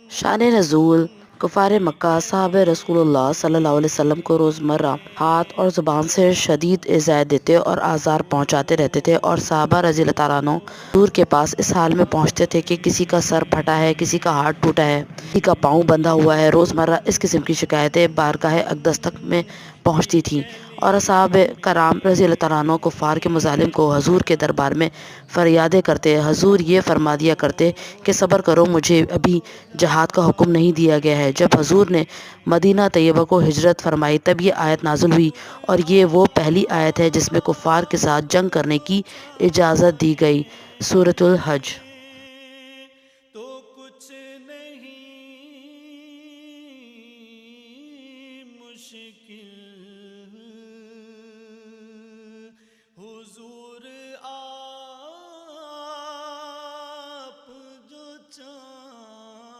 शान नज़ूल कुफ़ार मक्का साहब रसूलुल्लाह सल्लल्लाहु अलैहि वसल्लम को रोज़मर्रा हाथ और ज़ुबान से शदीद इज़ायत देते और आज़ार पहुँचाते रहते थे और सहाबा रज़ी अल्लाह तआला अन्हु हुज़ूर के पास इस हाल में पहुँचते थे कि किसी का सर फटा है, किसी का हाथ टूटा है, किसी का पाँव बंधा हुआ है। रोज़मर्रा इस किस्म की शिकायतें बारगाह अक़दस तक में पहुँचती थीं और असहाबे कराम रज़ी अल्लाह तआला अन्हु कुफ़ार के मुज़ालिम को हुज़ूर के दरबार में फ़रियादें करते। हुज़ूर ये फरमा दिया करते कि सब्र करो, मुझे अभी जहाद का हुक्म नहीं दिया गया है। जब हुज़ूर ने मदीना तैयबा को हिजरत फरमाई तब ये आयत नाज़िल हुई और ये वो पहली आयत है जिसमें कुफ़ार के साथ जंग करने की इजाज़त दी गई। सूरतुल हज। तो कुछ नहीं मुश्किल